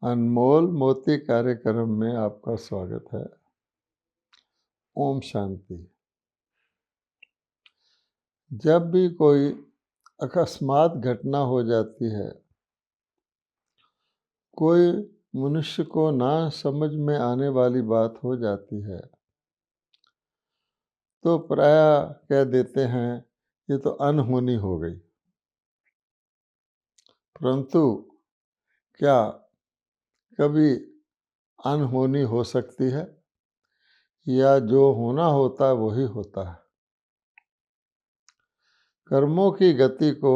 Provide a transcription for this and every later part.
अनमोल मोती कार्यक्रम में आपका स्वागत है। ओम शांति। जब भी कोई अकस्मात घटना हो जाती है, कोई मनुष्य को ना समझ में आने वाली बात हो जाती है, तो प्रायः कह देते हैं ये तो अनहोनी हो गई। परंतु क्या कभी अनहोनी हो सकती है, या जो होना होता है वही होता है? कर्मों की गति को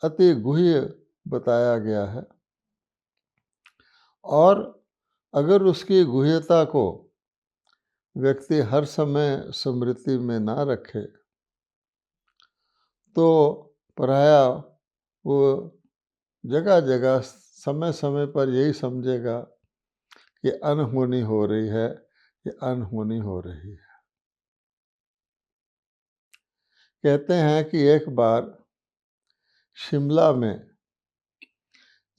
अति गुह्य बताया गया है, और अगर उसकी गुह्यता को व्यक्ति हर समय स्मृति में ना रखे, तो प्रायः वो जगह जगह समय समय पर यही समझेगा कि अनहोनी हो रही है, कि अनहोनी हो रही है। कहते हैं कि एक बार शिमला में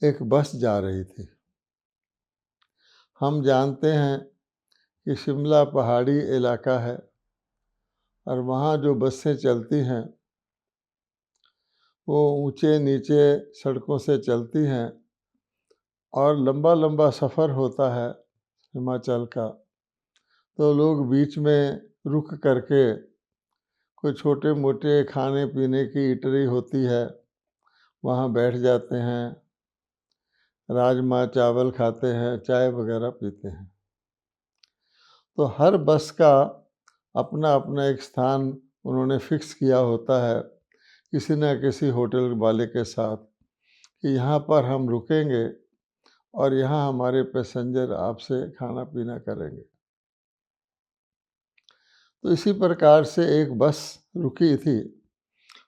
एक बस जा रही थी। हम जानते हैं कि शिमला पहाड़ी इलाका है, और वहाँ जो बसें चलती हैं वो ऊंचे नीचे सड़कों से चलती हैं, और लंबा लंबा सफ़र होता है हिमाचल का। तो लोग बीच में रुक करके कोई छोटे मोटे खाने पीने की इटरी होती है, वहाँ बैठ जाते हैं, राजमा चावल खाते हैं, चाय वगैरह पीते हैं। तो हर बस का अपना अपना एक स्थान उन्होंने फिक्स किया होता है, किसी न किसी होटल वाले के साथ, कि यहाँ पर हम रुकेंगे और यहाँ हमारे पैसेंजर आपसे खाना पीना करेंगे। तो इसी प्रकार से एक बस रुकी थी,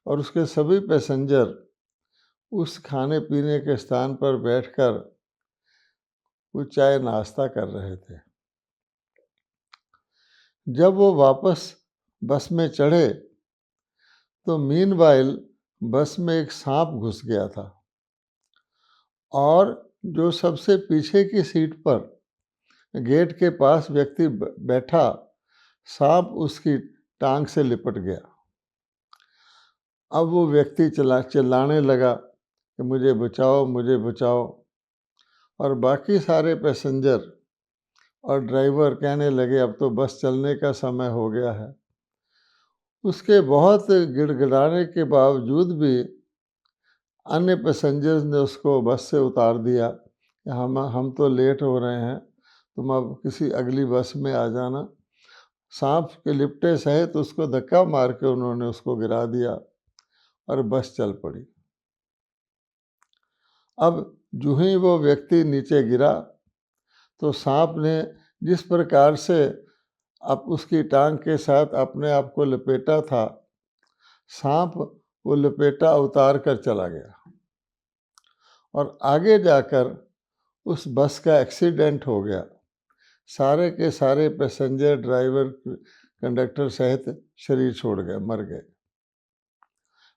और उसके सभी पैसेंजर उस खाने पीने के स्थान पर बैठकर कुछ चाय नाश्ता कर रहे थे। जब वो वापस बस में चढ़े, तो मीनवाइल बस में एक सांप घुस गया था, और जो सबसे पीछे की सीट पर गेट के पास व्यक्ति बैठा, सांप उसकी टांग से लिपट गया। अब वो व्यक्ति चिल्लाने लगा कि मुझे बचाओ, मुझे बचाओ, और बाकी सारे पैसेंजर और ड्राइवर कहने लगे अब तो बस चलने का समय हो गया है। उसके बहुत गिड़गिड़ाने के बावजूद भी अन्य पैसेंजर्स ने उसको बस से उतार दिया कि हम तो लेट हो रहे हैं, तुम अब किसी अगली बस में आ जाना। सांप के लिपटे सहित उसको धक्का मार के उन्होंने उसको गिरा दिया, और बस चल पड़ी। अब जो ही वो व्यक्ति नीचे गिरा, तो सांप ने जिस प्रकार से अब उसकी टांग के साथ अपने आप को लपेटा था, सांप वो लपेटा उतार कर चला गया, और आगे जाकर उस बस का एक्सीडेंट हो गया। सारे के सारे पैसेंजर, ड्राइवर, कंडक्टर सहित शरीर छोड़ गए, मर गए।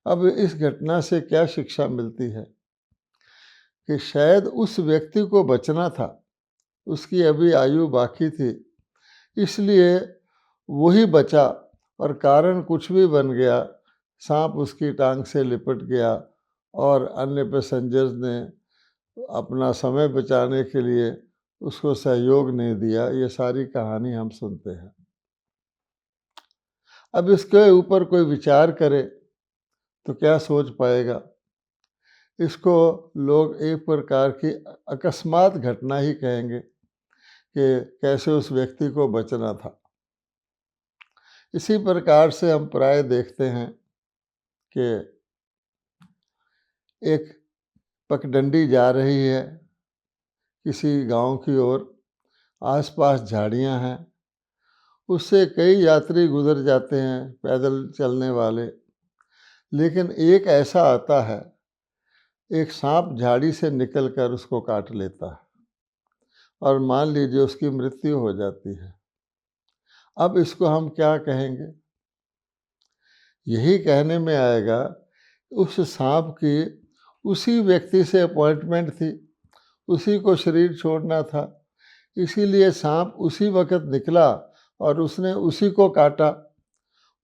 अब इस घटना से क्या शिक्षा मिलती है कि शायद उस व्यक्ति को बचना था, उसकी अभी आयु बाकी थी, इसलिए वही बचा, और कारण कुछ भी बन गया, सांप उसकी टांग से लिपट गया, और अन्य पैसेंजर्स ने अपना समय बचाने के लिए उसको सहयोग नहीं दिया। ये सारी कहानी हम सुनते हैं। अब इसके ऊपर कोई विचार करे तो क्या सोच पाएगा? इसको लोग एक प्रकार की अकस्मात घटना ही कहेंगे कि कैसे उस व्यक्ति को बचना था। इसी प्रकार से हम प्राय देखते हैं कि एक पगडंडी जा रही है किसी गांव की ओर, आसपास झाड़ियां हैं, उससे कई यात्री गुजर जाते हैं, पैदल चलने वाले। लेकिन एक ऐसा आता है, एक सांप झाड़ी से निकलकर उसको काट लेता है, और मान लीजिए उसकी मृत्यु हो जाती है। अब इसको हम क्या कहेंगे? यही कहने में आएगा उस सांप की उसी व्यक्ति से अपॉइंटमेंट थी, उसी को शरीर छोड़ना था। इसीलिए सांप उसी वक्त निकला और उसने उसी को काटा।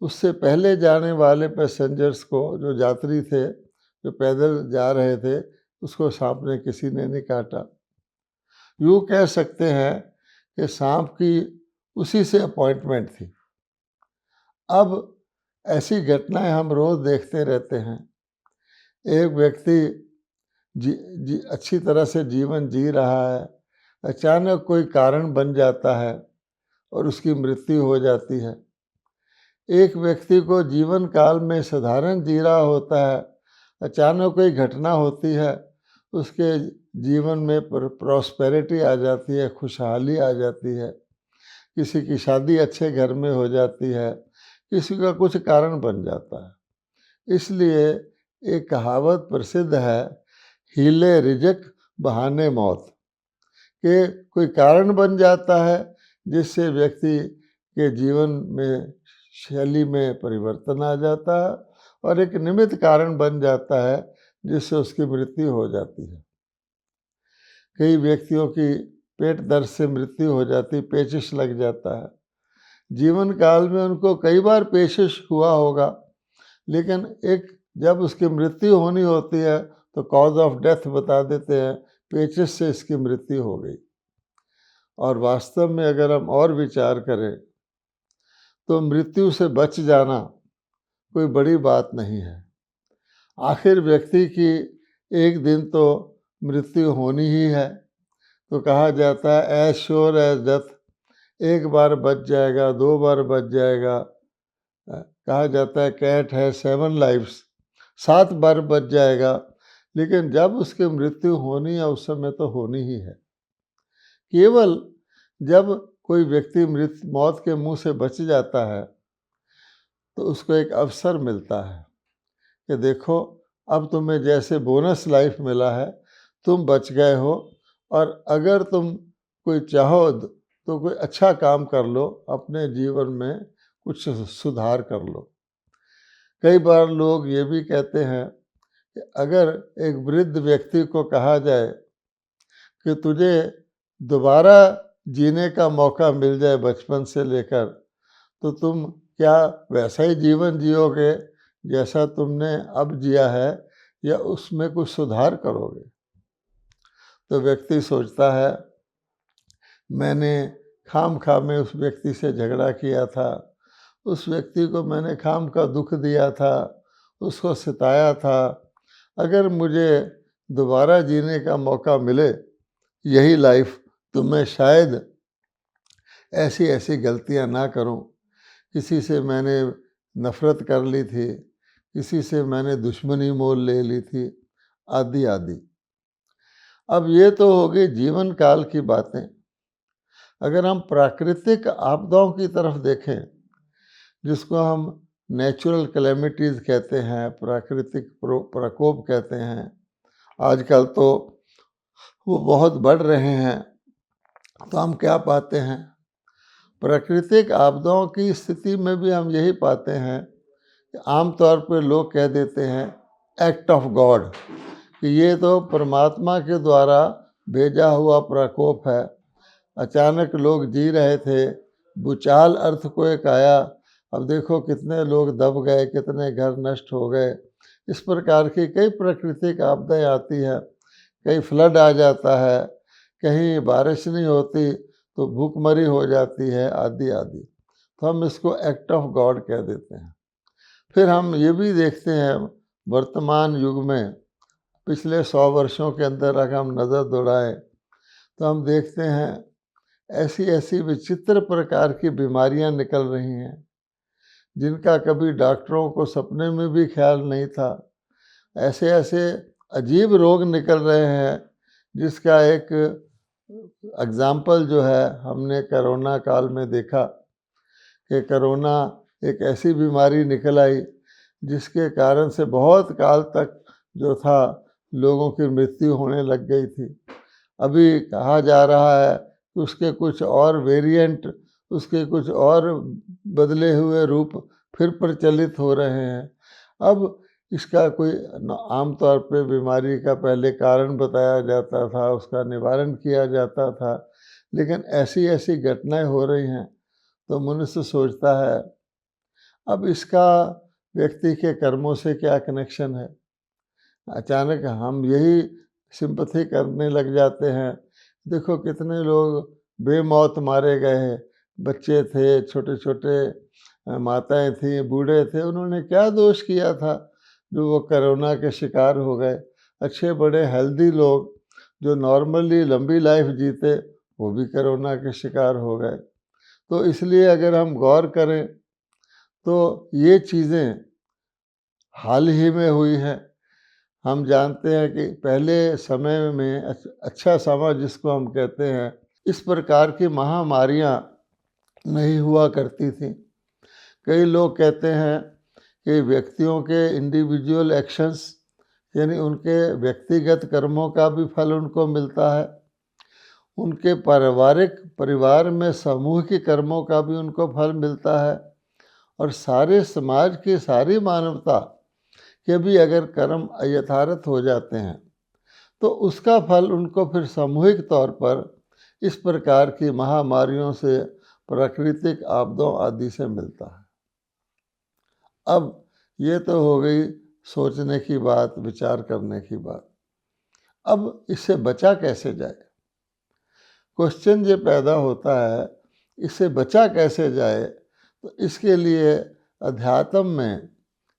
उससे पहले जाने वाले पैसेंजर्स को, जो यात्री थे, जो पैदल जा रहे थे, उसको सांप ने किसी ने नहीं काटा। यूँ कह सकते हैं कि सांप की उसी से अपॉइंटमेंट थी। अब ऐसी घटनाएं हम रोज़ देखते रहते हैं। एक व्यक्ति अच्छी तरह से जीवन जी रहा है, अचानक कोई कारण बन जाता है और उसकी मृत्यु हो जाती है। एक व्यक्ति को जीवन काल में साधारण जी रहा होता है, अचानक कोई घटना होती है, उसके जीवन में प्रॉस्पेरिटी आ जाती है, खुशहाली आ जाती है, किसी की शादी अच्छे घर में हो जाती है, किसी का कुछ कारण बन जाता है। इसलिए एक कहावत प्रसिद्ध है, हीले रिजक बहाने मौत, कि कोई कारण बन जाता है जिससे व्यक्ति के जीवन में शैली में परिवर्तन आ जाता है, और एक निमित्त कारण बन जाता है जिससे उसकी मृत्यु हो जाती है। कई व्यक्तियों की पेट दर्द से मृत्यु हो जाती, पेचिश लग जाता है। जीवन काल में उनको कई बार पेचिश हुआ होगा, लेकिन एक जब उसकी मृत्यु होनी होती है तो कॉज ऑफ डेथ बता देते हैं, पेचिश से इसकी मृत्यु हो गई। और वास्तव में अगर हम और विचार करें तो मृत्यु से बच जाना कोई बड़ी बात नहीं है। आखिर व्यक्ति की एक दिन तो मृत्यु होनी ही है। तो कहा जाता है एज श्योर एज डेथ, एक बार बच जाएगा, 2 बार बच जाएगा। कहा जाता है कैट है 7 लाइफ्स, 7 बार बच जाएगा। लेकिन जब उसकी मृत्यु होनी है उस समय तो होनी ही है। केवल जब कोई व्यक्ति मौत के मुंह से बच जाता है तो उसको एक अवसर मिलता है कि देखो, अब तुम्हें जैसे बोनस लाइफ मिला है, तुम बच गए हो, और अगर तुम कोई चाहो तो कोई अच्छा काम कर लो, अपने जीवन में कुछ सुधार कर लो। कई बार लोग ये भी कहते हैं कि अगर एक वृद्ध व्यक्ति को कहा जाए कि तुझे दोबारा जीने का मौका मिल जाए बचपन से लेकर, तो तुम क्या वैसा ही जीवन जियोगे जैसा तुमने अब जिया है, या उसमें कुछ सुधार करोगे? तो व्यक्ति सोचता है, मैंने खाम-खा में उस व्यक्ति से झगड़ा किया था, उस व्यक्ति को मैंने खाम का दुख दिया था, उसको सताया था। अगर मुझे दोबारा जीने का मौका मिले यही लाइफ, तो मैं शायद ऐसी ऐसी गलतियां ना करूं। किसी से मैंने नफ़रत कर ली थी, किसी से मैंने दुश्मनी मोल ले ली थी, आदि आदि। अब ये तो हो गई जीवन काल की बातें। अगर हम प्राकृतिक आपदाओं की तरफ देखें, जिसको हम नेचुरल कैलेमिटीज़ कहते हैं, प्राकृतिक प्रकोप कहते हैं, आजकल तो वो बहुत बढ़ रहे हैं, तो हम क्या पाते हैं? प्राकृतिक आपदाओं की स्थिति में भी हम यही पाते हैं कि आमतौर पर लोग कह देते हैं एक्ट ऑफ गॉड, कि ये तो परमात्मा के द्वारा भेजा हुआ प्रकोप है। अचानक लोग जी रहे थे, भूचाल अर्थक्वेक आया, अब देखो कितने लोग दब गए, कितने घर नष्ट हो गए। इस प्रकार की कई प्राकृतिक आपदाएं आती हैं, कहीं फ्लड आ जाता है, कहीं बारिश नहीं होती तो भूखमरी हो जाती है, आदि आदि। तो हम इसको एक्ट ऑफ गॉड कह देते हैं। फिर हम ये भी देखते हैं वर्तमान युग में, पिछले 100 वर्षों के अंदर अगर हम नज़र दौड़ाएं तो हम देखते हैं ऐसी ऐसी विचित्र प्रकार की बीमारियां निकल रही हैं जिनका कभी डॉक्टरों को सपने में भी ख्याल नहीं था। ऐसे ऐसे अजीब रोग निकल रहे हैं जिसका एक एग्जाम्पल जो है हमने कोरोना काल में देखा कि कोरोना एक ऐसी बीमारी निकल आई जिसके कारण से बहुत काल तक जो था लोगों की मृत्यु होने लग गई थी। अभी कहा जा रहा है कि उसके कुछ और वेरिएंट, उसके कुछ और बदले हुए रूप फिर प्रचलित हो रहे हैं। अब इसका कोई आम तौर पे बीमारी का पहले कारण बताया जाता था, उसका निवारण किया जाता था, लेकिन ऐसी ऐसी घटनाएं हो रही हैं तो मनुष्य सोचता है अब इसका व्यक्ति के कर्मों से क्या कनेक्शन है। अचानक हम यही सिंपथी करने लग जाते हैं। देखो कितने लोग बेमौत मारे गए हैं, बच्चे थे, छोटे छोटे माताएं थीं, बूढ़े थे, उन्होंने क्या दोष किया था जो वो कोरोना के शिकार हो गए। अच्छे बड़े हेल्दी लोग जो नॉर्मली लंबी लाइफ जीते वो भी कोरोना के शिकार हो गए। तो इसलिए अगर हम गौर करें तो ये चीज़ें हाल ही में हुई हैं। हम जानते हैं कि पहले समय में अच्छा समय जिसको हम कहते हैं, इस प्रकार की महामारियां नहीं हुआ करती थी। कई लोग कहते हैं कि व्यक्तियों के इंडिविजुअल एक्शंस यानी उनके व्यक्तिगत कर्मों का भी फल उनको मिलता है, उनके परिवार में समूह के कर्मों का भी उनको फल मिलता है, और सारे समाज की सारी मानवता के भी अगर कर्म यथार्थ हो जाते हैं तो उसका फल उनको फिर सामूहिक तौर पर इस प्रकार की महामारियों से, प्राकृतिक आपदाओं आदि से मिलता है। अब ये तो हो गई सोचने की बात, विचार करने की बात। अब इससे बचा कैसे जाए, क्वेश्चन ये पैदा होता है, इससे बचा कैसे जाए। तो इसके लिए अध्यात्म में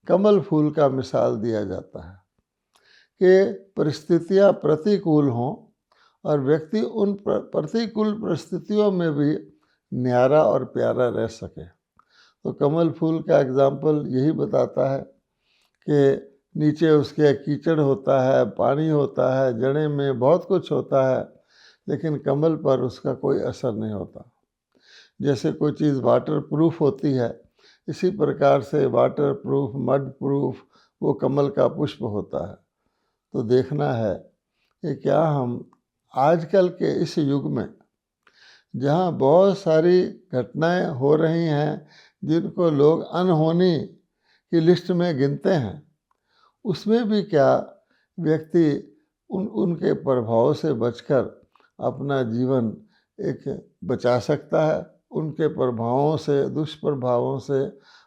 कमल फूल का मिसाल दिया जाता है कि परिस्थितियां प्रतिकूल हों और व्यक्ति उन प्रतिकूल परिस्थितियों में भी न्यारा और प्यारा रह सके। तो कमल फूल का एग्जाम्पल यही बताता है कि नीचे उसके कीचड़ होता है, पानी होता है, जड़ें में बहुत कुछ होता है, लेकिन कमल पर उसका कोई असर नहीं होता। जैसे कोई चीज़ वाटर प्रूफ होती है, इसी प्रकार से वाटर प्रूफ, मड प्रूफ वो कमल का पुष्प होता है। तो देखना है कि क्या हम आजकल के इस युग में, जहाँ बहुत सारी घटनाएं हो रही हैं जिनको लोग अनहोनी की लिस्ट में गिनते हैं, उसमें भी क्या व्यक्ति उनके प्रभाव से बचकर अपना जीवन एक बचा सकता है, उनके प्रभावों से, दुष्प्रभावों से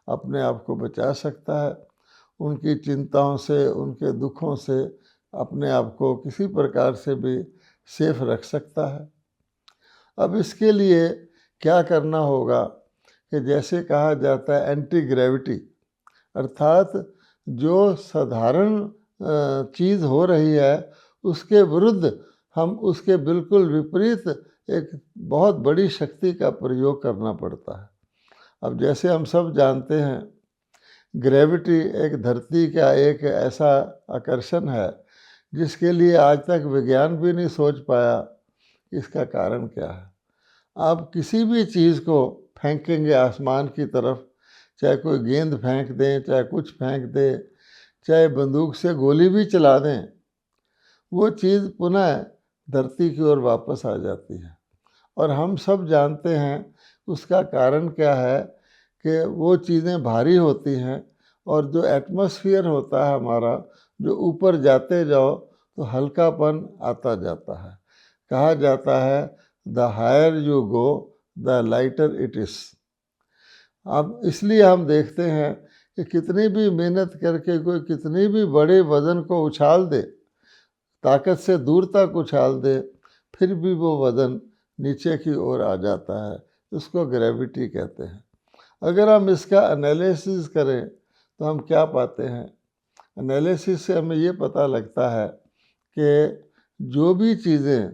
अपने आप को बचा सकता है, उनकी चिंताओं से, उनके दुखों से अपने आप को किसी प्रकार से भी सेफ रख सकता है। अब इसके लिए क्या करना होगा कि जैसे कहा जाता है एंटी ग्रेविटी, अर्थात जो साधारण चीज़ हो रही है उसके विरुद्ध हम उसके बिल्कुल विपरीत एक बहुत बड़ी शक्ति का प्रयोग करना पड़ता है। अब जैसे हम सब जानते हैं, ग्रेविटी एक धरती का एक ऐसा आकर्षण है जिसके लिए आज तक विज्ञान भी नहीं सोच पाया इसका कारण क्या है। आप किसी भी चीज़ को फेंकेंगे आसमान की तरफ, चाहे कोई गेंद फेंक दें, चाहे कुछ फेंक दें, चाहे बंदूक से गोली भी चला दें, वो चीज़ पुनः धरती की ओर वापस आ जाती है। और हम सब जानते हैं उसका कारण क्या है कि वो चीज़ें भारी होती हैं, और जो एटमॉस्फेयर होता है हमारा, जो ऊपर जाते जाओ तो हल्कापन आता जाता है। कहा जाता है the higher you go the lighter it is. अब इसलिए हम देखते हैं कि कितनी भी मेहनत करके कोई कितनी भी बड़े वज़न को उछाल दे, ताकत से दूर तक उछाल दे, फिर भी वो वज़न नीचे की ओर आ जाता है। उसको ग्रेविटी कहते हैं। अगर हम इसका एनालिसिस करें तो हम क्या पाते हैं, एनालिसिस से हमें ये पता लगता है कि जो भी चीज़ें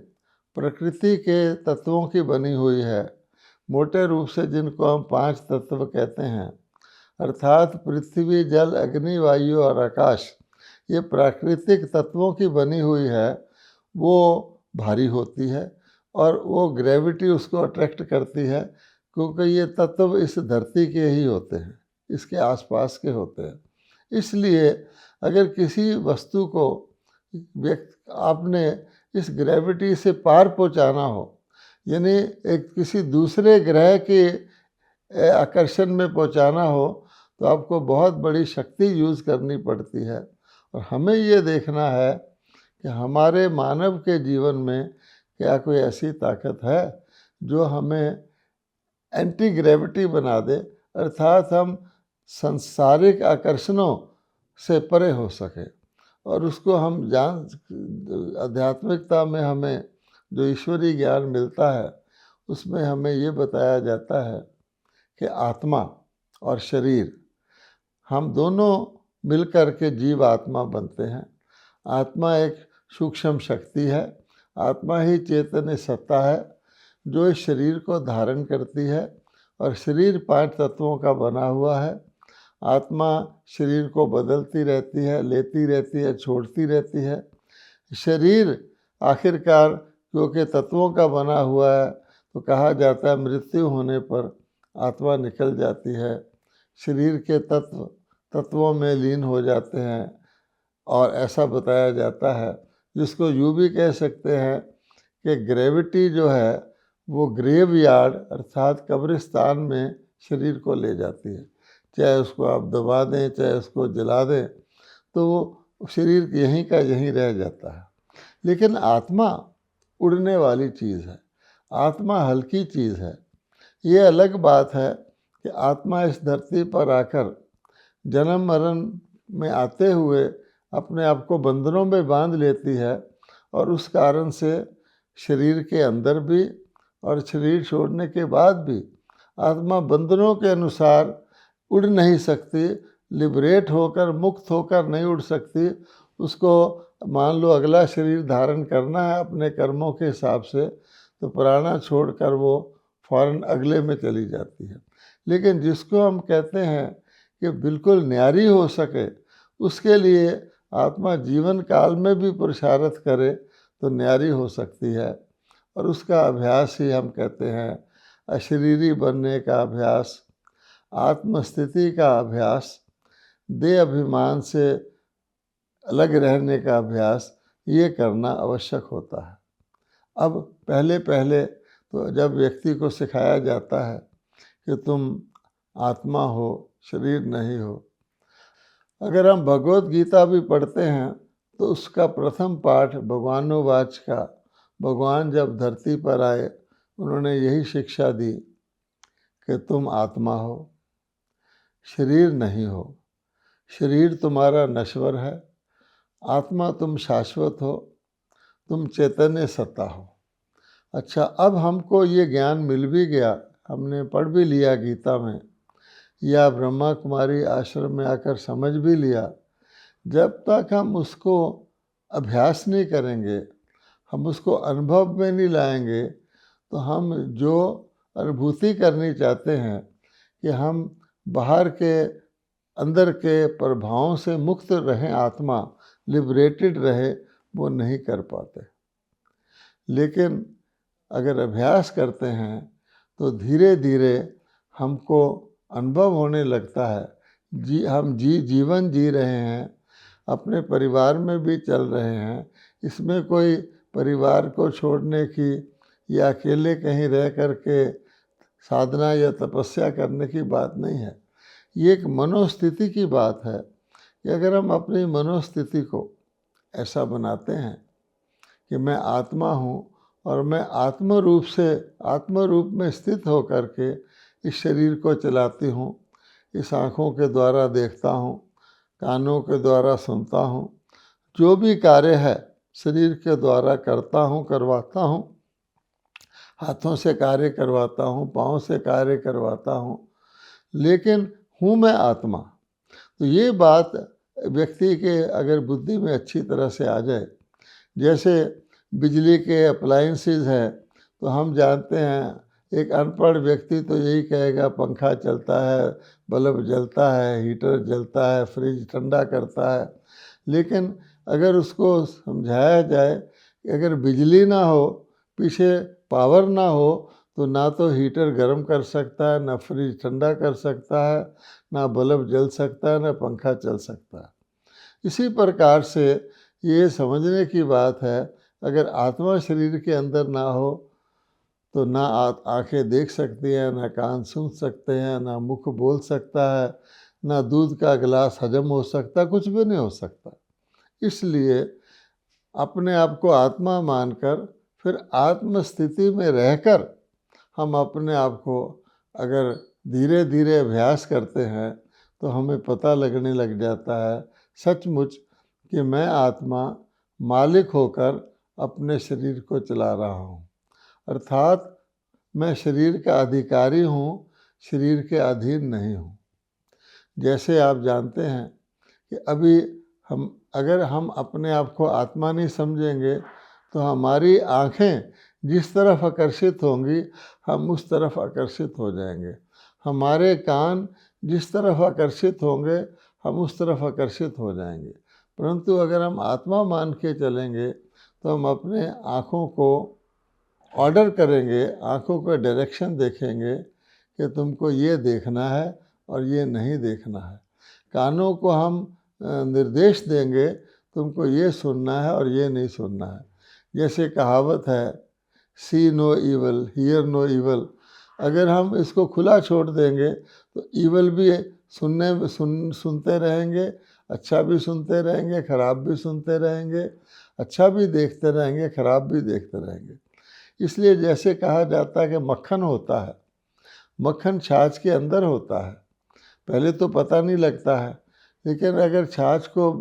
प्रकृति के तत्वों की बनी हुई है, मोटे रूप से जिनको हम 5 तत्व कहते हैं, अर्थात पृथ्वी, जल, अग्नि, वायु और आकाश, ये प्राकृतिक तत्वों की बनी हुई है, वो भारी होती है और वो ग्रेविटी उसको अट्रैक्ट करती है, क्योंकि ये तत्व इस धरती के ही होते हैं, इसके आसपास के होते हैं। इसलिए अगर किसी वस्तु को आपने इस ग्रेविटी से पार पहुंचाना हो, यानी एक किसी दूसरे ग्रह के आकर्षण में पहुंचाना हो, तो आपको बहुत बड़ी शक्ति यूज़ करनी पड़ती है। और हमें ये देखना है कि हमारे मानव के जीवन में क्या कोई ऐसी ताकत है जो हमें एंटी ग्रेविटी बना दे, अर्थात हम सांसारिक आकर्षणों से परे हो सके। और उसको हम आध्यात्मिकता में हमें जो ईश्वरीय ज्ञान मिलता है उसमें हमें ये बताया जाता है कि आत्मा और शरीर हम दोनों मिलकर के जीव आत्मा बनते हैं। आत्मा एक सूक्ष्म शक्ति है, आत्मा ही चैतन्य सत्ता है जो इस शरीर को धारण करती है। और शरीर 5 तत्वों का बना हुआ है। आत्मा शरीर को बदलती रहती है, लेती रहती है, छोड़ती रहती है। शरीर आखिरकार क्योंकि तत्वों का बना हुआ है तो कहा जाता है मृत्यु होने पर आत्मा निकल जाती है, शरीर के तत्वों में लीन हो जाते हैं। और ऐसा बताया जाता है, जिसको यूँ भी कह सकते हैं कि ग्रेविटी जो है वो ग्रेवयार्ड अर्थात कब्रिस्तान में शरीर को ले जाती है। चाहे उसको आप दबा दें, चाहे उसको जला दें, तो वो शरीर यहीं का यहीं रह जाता है। लेकिन आत्मा उड़ने वाली चीज़ है, आत्मा हल्की चीज़ है। ये अलग बात है कि आत्मा इस धरती पर आकर जन्म मरण में आते हुए अपने आप को बंधनों में बांध लेती है। और उस कारण से शरीर के अंदर भी और शरीर छोड़ने के बाद भी आत्मा बंधनों के अनुसार उड़ नहीं सकती, लिबरेट होकर, मुक्त होकर नहीं उड़ सकती। उसको मान लो अगला शरीर धारण करना है अपने कर्मों के हिसाब से, तो प्राणा छोड़कर वो फौरन अगले में चली जाती है। लेकिन जिसको हम कहते हैं कि बिल्कुल न्यारी हो सके, उसके लिए आत्मा जीवन काल में भी पुरुषार्थ करे तो न्यारी हो सकती है। और उसका अभ्यास ही हम कहते हैं अशरीरी बनने का अभ्यास, आत्मस्थिति का अभ्यास, देह अभिमान से अलग रहने का अभ्यास, ये करना आवश्यक होता है। अब पहले पहले तो जब व्यक्ति को सिखाया जाता है कि तुम आत्मा हो, शरीर नहीं हो। अगर हम भगवत गीता भी पढ़ते हैं तो उसका प्रथम पाठ भगवानोवाच का, भगवान जब धरती पर आए उन्होंने यही शिक्षा दी कि तुम आत्मा हो, शरीर नहीं हो। शरीर तुम्हारा नश्वर है, आत्मा तुम शाश्वत हो, तुम चैतन्य सत्ता हो। अच्छा, अब हमको ये ज्ञान मिल भी गया, हमने पढ़ भी लिया गीता में, या ब्रह्मा कुमारी आश्रम में आकर समझ भी लिया। जब तक हम उसको अभ्यास नहीं करेंगे, हम उसको अनुभव में नहीं लाएंगे, तो हम जो अनुभूति करनी चाहते हैं कि हम बाहर के अंदर के प्रभावों से मुक्त रहें, आत्मा लिबरेटेड रहे, वो नहीं कर पाते। लेकिन अगर अभ्यास करते हैं तो धीरे धीरे हमको अनुभव होने लगता है हम जीवन जी रहे हैं, अपने परिवार में भी चल रहे हैं। इसमें कोई परिवार को छोड़ने की या अकेले कहीं रह कर के साधना या तपस्या करने की बात नहीं है। ये एक मनोस्थिति की बात है कि अगर हम अपनी मनोस्थिति को ऐसा बनाते हैं कि मैं आत्मा हूँ और मैं आत्म रूप में स्थित होकर के इस शरीर को चलाती हूँ, इस आँखों के द्वारा देखता हूँ, कानों के द्वारा सुनता हूँ, जो भी कार्य है शरीर के द्वारा करता हूँ, करवाता हूँ, हाथों से कार्य करवाता हूँ, पाँव से कार्य करवाता हूँ, लेकिन हूँ मैं आत्मा। तो ये बात व्यक्ति के अगर बुद्धि में अच्छी तरह से आ जाए, जैसे बिजली के अप्लायंसेस हैं, तो हम जानते हैं एक अनपढ़ व्यक्ति तो यही कहेगा पंखा चलता है, बल्ब जलता है, हीटर जलता है, फ्रिज ठंडा करता है। लेकिन अगर उसको समझाया जाए कि अगर बिजली ना हो, पीछे पावर ना हो, तो ना तो हीटर गर्म कर सकता है, ना फ्रिज ठंडा कर सकता है, ना बल्ब जल सकता है, ना पंखा चल सकता है। इसी प्रकार से ये समझने की बात है, अगर आत्मा शरीर के अंदर ना हो तो ना आंखें देख सकती हैं, ना कान सुन सकते हैं, ना मुख बोल सकता है, ना दूध का गिलास हजम हो सकता, कुछ भी नहीं हो सकता। इसलिए अपने आप को आत्मा मानकर फिर आत्म स्थिति में रहकर हम अपने आप को अगर धीरे धीरे अभ्यास करते हैं तो हमें पता लगने लग जाता है सचमुच कि मैं आत्मा मालिक होकर अपने शरीर को चला रहा हूँ, अर्थात मैं शरीर का अधिकारी हूँ, शरीर के अधीन नहीं हूँ। जैसे आप जानते हैं कि अभी अगर हम अपने आप को आत्मा नहीं समझेंगे तो हमारी आँखें जिस तरफ आकर्षित होंगी हम उस तरफ आकर्षित हो जाएंगे, हमारे कान जिस तरफ आकर्षित होंगे हम उस तरफ आकर्षित हो जाएंगे। परंतु अगर हम आत्मा मान के चलेंगे तो हम अपने आँखों को ऑर्डर करेंगे, आँखों को डायरेक्शन देखेंगे कि तुमको ये देखना है और ये नहीं देखना है। कानों को हम निर्देश देंगे, तुमको ये सुनना है और ये नहीं सुनना है। जैसे कहावत है, see no evil, hear no evil. अगर हम इसको खुला छोड़ देंगे तो ईवल भी सुनते रहेंगे, अच्छा भी सुनते रहेंगे, खराब भी सुनते रहेंगे, अच्छा भी देखते रहेंगे, खराब भी देखते रहेंगे। इसलिए जैसे कहा जाता है कि मक्खन होता है, मक्खन छाछ के अंदर होता है, पहले तो पता नहीं लगता है, लेकिन अगर छाछ को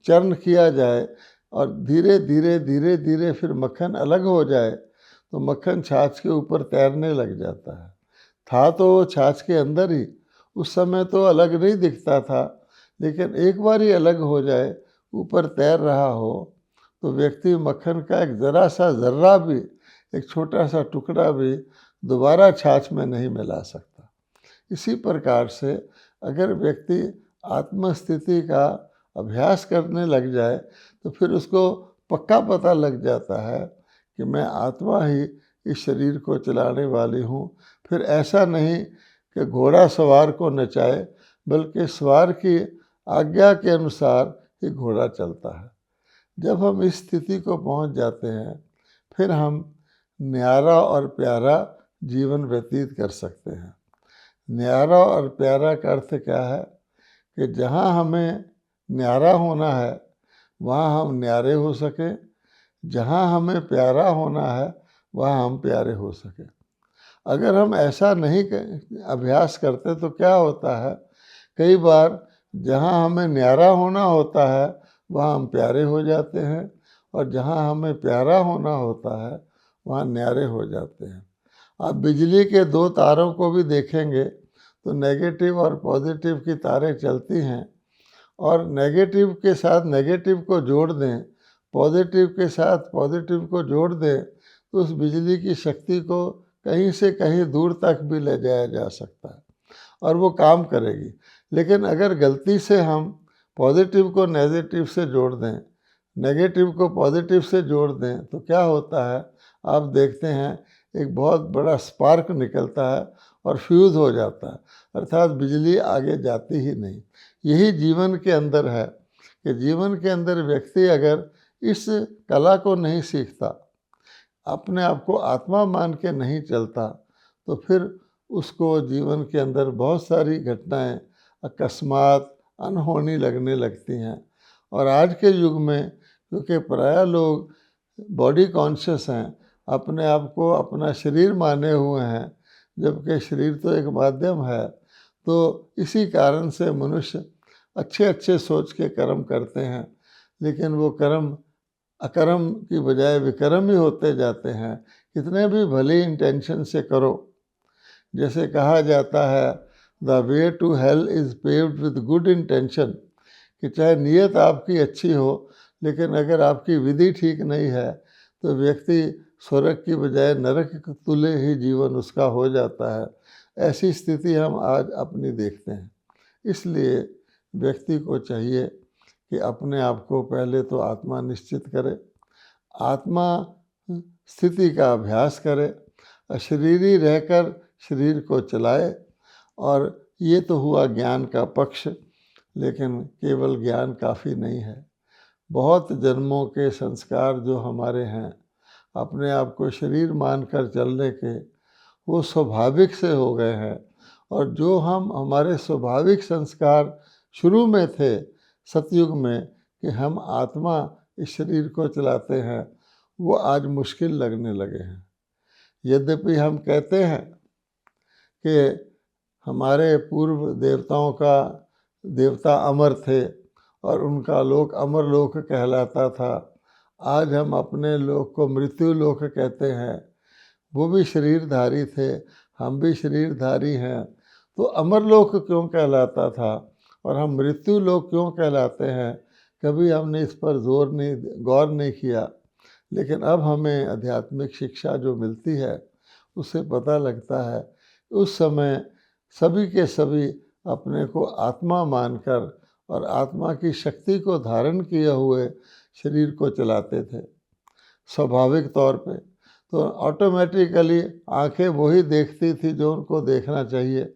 चर्न किया जाए और धीरे धीरे धीरे धीरे फिर मक्खन अलग हो जाए तो मक्खन छाछ के ऊपर तैरने लग जाता है। था तो वो छाछ के अंदर ही, उस समय तो अलग नहीं दिखता था, लेकिन एक बार ही अलग हो जाए, ऊपर तैर रहा हो, तो व्यक्ति मक्खन का एक ज़रा सा ज़र्रा भी, एक छोटा सा टुकड़ा भी दोबारा छाछ में नहीं मिला सकता। इसी प्रकार से अगर व्यक्ति आत्मस्थिति का अभ्यास करने लग जाए तो फिर उसको पक्का पता लग जाता है कि मैं आत्मा ही इस शरीर को चलाने वाली हूँ। फिर ऐसा नहीं कि घोड़ा सवार को नचाए, बल्कि सवार की आज्ञा के अनुसार ही घोड़ा चलता है। जब हम इस स्थिति को पहुँच जाते हैं फिर हम न्यारा और प्यारा जीवन व्यतीत कर सकते हैं। न्यारा और प्यारा का अर्थ क्या है कि जहाँ हमें न्यारा होना है वहाँ हम न्यारे हो सकें, जहाँ हमें प्यारा होना है वहाँ हम प्यारे हो सकें। अगर हम ऐसा नहीं अभ्यास करते तो क्या होता है, कई बार जहाँ हमें न्यारा होना होता है वहाँ हम प्यारे हो जाते हैं और जहाँ हमें प्यारा होना होता है वहाँ न्यारे हो जाते हैं। आप बिजली के दो तारों को भी देखेंगे तो नेगेटिव और पॉजिटिव की तारें चलती हैं, और नेगेटिव के साथ नेगेटिव को जोड़ दें, पॉजिटिव के साथ पॉजिटिव को जोड़ दें तो उस बिजली की शक्ति को कहीं से कहीं दूर तक भी ले जाया जा सकता है और वो काम करेगी। लेकिन अगर गलती से हम पॉजिटिव को नेगेटिव से जोड़ दें, नेगेटिव को पॉजिटिव से जोड़ दें तो क्या होता है, आप देखते हैं एक बहुत बड़ा स्पार्क निकलता है और फ्यूज़ हो जाता है, अर्थात बिजली आगे जाती ही नहीं। यही जीवन के अंदर है कि जीवन के अंदर व्यक्ति अगर इस कला को नहीं सीखता, अपने आप को आत्मा मान के नहीं चलता, तो फिर उसको जीवन के अंदर बहुत सारी घटनाएं अकस्मात अनहोनी लगने लगती हैं। और आज के युग में क्योंकि प्रायः लोग बॉडी कॉन्शियस हैं, अपने आप को अपना शरीर माने हुए हैं, जबकि शरीर तो एक माध्यम है, तो इसी कारण से मनुष्य अच्छे अच्छे सोच के कर्म करते हैं, लेकिन वो कर्म अकर्म की बजाय विकर्म ही होते जाते हैं, कितने भी भली इंटेंशन से करो। जैसे कहा जाता है, the way to hell is paved with good intention, कि चाहे नीयत आपकी अच्छी हो लेकिन अगर आपकी विधि ठीक नहीं है तो व्यक्ति स्वर्ग की बजाय नरक तुल्य ही जीवन उसका हो जाता है। ऐसी स्थिति हम आज अपनी देखते हैं। इसलिए व्यक्ति को चाहिए कि अपने आप को पहले तो आत्मा निश्चित करे, आत्मा स्थिति का अभ्यास करे, अशरीरी रहकर शरीर को चलाए। और ये तो हुआ ज्ञान का पक्ष, लेकिन केवल ज्ञान काफ़ी नहीं है। बहुत जन्मों के संस्कार जो हमारे हैं, अपने आप को शरीर मानकर चलने के, वो स्वाभाविक से हो गए हैं और जो हम हमारे स्वाभाविक संस्कार शुरू में थे सतयुग में कि हम आत्मा इस शरीर को चलाते हैं, वो आज मुश्किल लगने लगे हैं। यद्यपि हम कहते हैं कि हमारे पूर्व देवताओं का देवता अमर थे और उनका लोक अमर लोक कहलाता था, आज हम अपने लोक को मृत्यु लोक कहते हैं। वो भी शरीरधारी थे, हम भी शरीरधारी हैं, तो अमर लोक क्यों कहलाता था और हम मृत्यु लोक क्यों कहलाते हैं, कभी हमने इस पर गौर नहीं किया। लेकिन अब हमें आध्यात्मिक शिक्षा जो मिलती है उससे पता लगता है उस समय सभी के सभी अपने को आत्मा मानकर और आत्मा की शक्ति को धारण किए हुए शरीर को चलाते थे स्वाभाविक तौर पे। तो ऑटोमेटिकली आंखें वही देखती थी जो उनको देखना चाहिए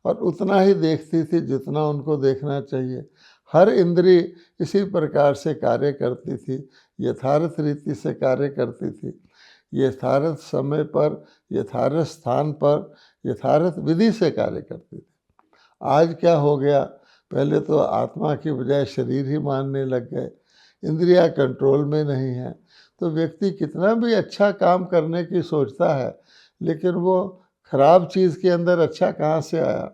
और उतना ही देखती थी जितना उनको देखना चाहिए। हर इंद्री इसी प्रकार से कार्य करती थी, यथार्थ रीति से कार्य करती थी, यथार्थ समय पर, यथार्थ स्थान पर, यथार्थ विधि से कार्य करती थी। आज क्या हो गया, पहले तो आत्मा की बजाय शरीर ही मानने लग गए, इंद्रियां कंट्रोल में नहीं है, तो व्यक्ति कितना भी अच्छा काम करने की सोचता है लेकिन वो खराब चीज़ के अंदर अच्छा कहाँ से आया।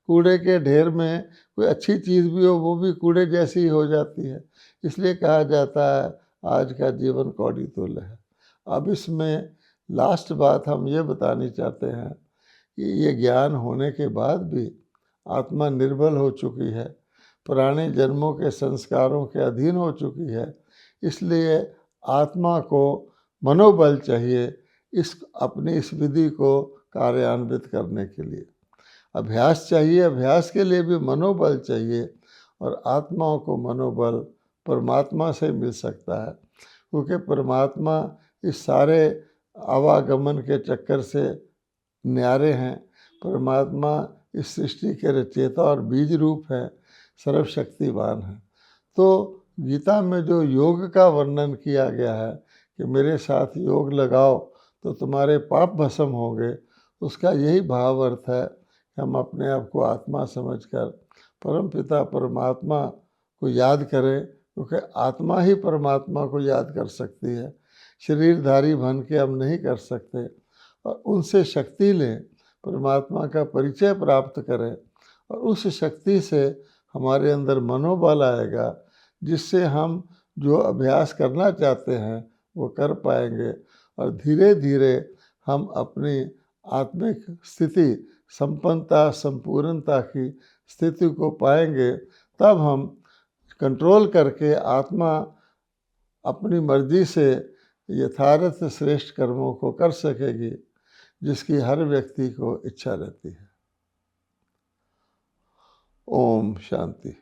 कूड़े के ढेर में कोई अच्छी चीज़ भी हो वो भी कूड़े जैसी ही हो जाती है। इसलिए कहा जाता है आज का जीवन कौड़ी तुल्य है। अब इसमें लास्ट बात हम ये बतानी चाहते हैं कि ये ज्ञान होने के बाद भी आत्मा निर्बल हो चुकी है, पुराने जन्मों के संस्कारों के अधीन हो चुकी है, इसलिए आत्मा को मनोबल चाहिए अपनी इस विधि को कार्यान्वित करने के लिए। अभ्यास चाहिए, अभ्यास के लिए भी मनोबल चाहिए और आत्माओं को मनोबल परमात्मा से मिल सकता है, क्योंकि परमात्मा इस सारे आवागमन के चक्कर से न्यारे हैं। परमात्मा इस सृष्टि के रचयिता और बीज रूप है, सर्वशक्तिवान है। तो गीता में जो योग का वर्णन किया गया है कि मेरे साथ योग लगाओ तो तुम्हारे पाप भस्म होंगे, उसका यही भाव अर्थ है कि हम अपने आप को आत्मा समझकर परमपिता परमात्मा को याद करें, क्योंकि आत्मा ही परमात्मा को याद कर सकती है। शरीरधारी बन के हम नहीं कर सकते और उनसे शक्ति लें, परमात्मा का परिचय प्राप्त करें और उस शक्ति से हमारे अंदर मनोबल आएगा, जिससे हम जो अभ्यास करना चाहते हैं वो कर पाएंगे और धीरे धीरे हम अपनी आत्मिक स्थिति, संपन्नता, संपूर्णता की स्थिति को पाएंगे। तब हम कंट्रोल करके आत्मा अपनी मर्जी से यथार्थ श्रेष्ठ कर्मों को कर सकेगी, जिसकी हर व्यक्ति को इच्छा रहती है। ओम शांति।